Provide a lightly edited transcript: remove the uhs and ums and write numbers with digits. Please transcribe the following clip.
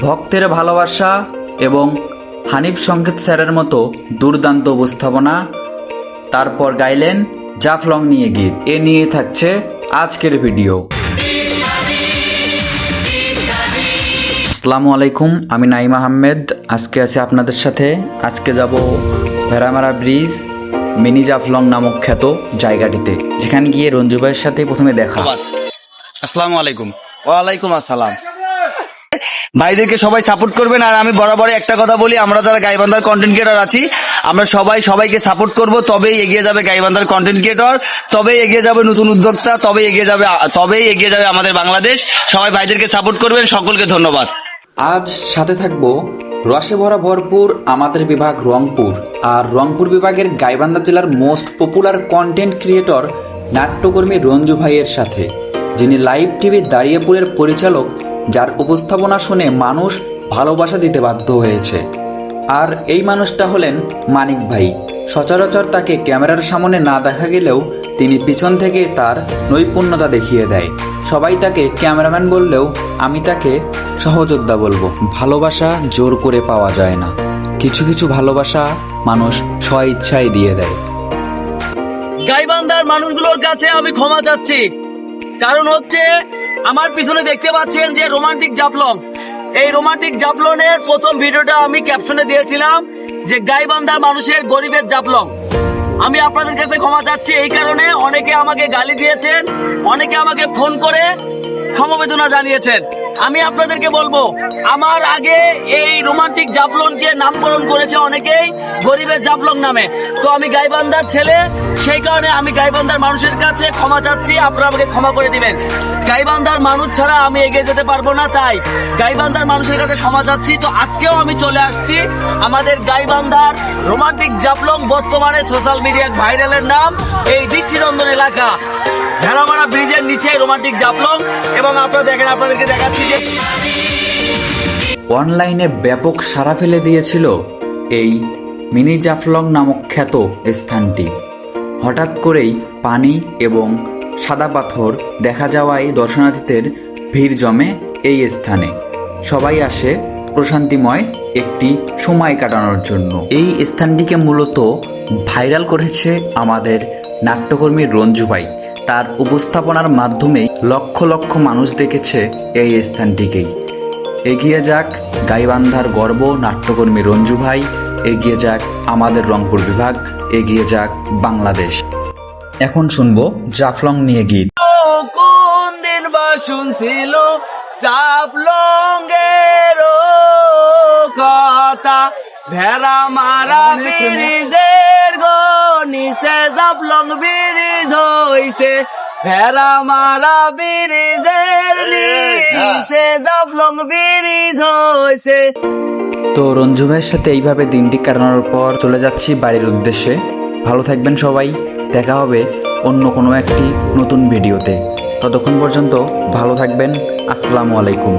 ভক্তের ভালোবাসা এবং হানিফ সংকেত স্যারের মতো দুর্দান্ত উপস্থাপনা। তারপর গাইলেন জাফলং নিয়ে গীত। এ নিয়ে থাকছে আজকের ভিডিও। আসসালামু আলাইকুম, আমি নাইম আহমেদ। আজকে আছি আপনাদের সাথে। আজকে যাব ভেড়ামারা ব্রিজ মিনি জাফলং নামক খ্যাত জায়গাটিতে, যেখানে গিয়ে রঞ্জু ভাইয়ের সাথে প্রথমে দেখা। আসসালামু আলাইকুম। ওয়ালাইকুম আসসালাম। ভাইদেরকে সবাই সাপোর্ট করবেন। আর আমি বরাবরই একটা কথা বলি, আমরা যারা গাইবান্ধার কন্টেন্ট ক্রিয়েটর আছি, আমরা সবাইকে সাপোর্ট করব, তবেই এগিয়ে যাবে গাইবান্ধার কন্টেন্ট ক্রিয়েটর, তবেই এগিয়ে যাবে নতুন উদ্যোক্তা, তবেই এগিয়ে যাবে আমাদের বাংলাদেশ। সবাই ভাইদেরকে সাপোর্ট করবেন। সকলকে ধন্যবাদ। আজ সাথে থাকবো রসে ভরা ভরপুর আমাদের বিভাগ রংপুর, আর রংপুর বিভাগের গাইবান্ধা জেলার মোস্ট পপুলার কন্টেন্ট ক্রিয়েটর নাট্যকর্মী রঞ্জু ভাইয়ের সাথে, যিনি লাইভ টিভি দাঁড়িয়েপুরের পরিচালক, যার উপস্থাপনা শুনে মানুষ ভালোবাসা দিতে বাধ্য হয়েছে। আর এই মানুষটা হলেন মানিক ভাই। সচরাচর তাকে ক্যামেরার সামনে না দেখা গেলেও তিনি পিছন থেকে তার নৈপুণ্যতা দেখিয়ে দেয়। সবাই তাকে ক্যামেরাম্যান বললেও আমি তাকে সহযোদ্ধা বলবো। ভালোবাসা জোর করে পাওয়া যায় না, কিছু কিছু ভালোবাসা মানুষ স্ব ইচ্ছায় দিয়ে দেয়। গাইবান্ধার মানুষগুলোর কাছে আমি ক্ষমা চাচ্ছি, কারণ হচ্ছে আমার পিছনে দেখতে পাচ্ছেন যে রোমান্টিক জাফলং। এই রোমান্টিক জাফলংয়ের প্রথম ভিডিওটা আমি ক্যাপশনে দিয়েছিলাম যে গাইবান্ধার মানুষের গরিবের জাফলং। আমি আপনাদের কাছে ক্ষমা চাচ্ছি এই কারণে, অনেকে আমাকে গালি দিয়েছেন, অনেকে আমাকে ফোন করে সমবেদনা জানিয়েছেন। আমি আপনাদেরকে বলবো, আমার আগে এই রোমান্টিক জাফলংকে নামকরণ করেছে অনেকেই গরিবের জাফলং নামে। তো আমি গাইবান্ধার ছেলে, সেই কারণে আমি গাইবান্ধার মানুষের কাছে ক্ষমা চাচ্ছি, আপনারা আমাকে ক্ষমা করে দিবেন। গাইবান্ধার মানুষ ছাড়া আমি এগিয়ে যেতে পারবো না, তাই গাইবান্ধার মানুষের কাছে ক্ষমা চাচ্ছি। তো আজকেও আমি চলে আসছি আমাদের গাইবান্ধার রোমান্টিক জাফলং, বর্তমানে সোশ্যাল মিডিয়ায় ভাইরালের নাম এই দৃষ্টিনন্দন এলাকা ভেড়ামারা ব্রিজের নিচে রোমান্টিক জাফলং। এবং আপনারা দেখেন, আপনাদেরকে দেখাচ্ছি যে অনলাইনে ব্যাপক সাড়া ফেলে দিয়েছিল এই মিনি জাফলং নামক খ্যাত স্থানটি। হঠাৎ করেই পানি এবং সাদা পাথর দেখা যাওয়ায় দর্শনার্থীদের ভিড় জমে এই স্থানে। সবাই আসে প্রশান্তিময় একটি সময় কাটানোর জন্য। এই স্থানটিকে মূলত ভাইরাল করেছে আমাদের নাট্যকর্মী রঞ্জু ভাই। তার উপস্থাপনার মাধ্যমে লক্ষ লক্ষ মানুষ দেখেছে এই স্থানটিকেই। এগিয়ে যাক গাইবান্ধার গর্ব নাট্যকর্মী রঞ্জু ভাই, এগিয়ে যাক আমাদের রংপুর বিভাগ, এগিয়ে যাক বাংলাদেশ। এখন শুনবো জাফলং নিয়ে গীত। কোন দিন বা শুনছিল জাফলংয়ের কথা, ভেড়ামারা ব্রিজের গো নিচে জাফলং ব্রিজ হইছে, ভেড়ামারা ব্রিজের নিচে জাফলং ব্রিজ হইছে। তো রঞ্জু ভাইয়ের সাথে এইভাবে দিনটি কাটানোর পর চলে যাচ্ছি বাড়ির উদ্দেশ্যে। ভালো থাকবেন সবাই, দেখা হবে অন্য কোনো একটি নতুন ভিডিওতে। ততক্ষণ পর্যন্ত ভালো থাকবেন। আসসালামু আলাইকুম।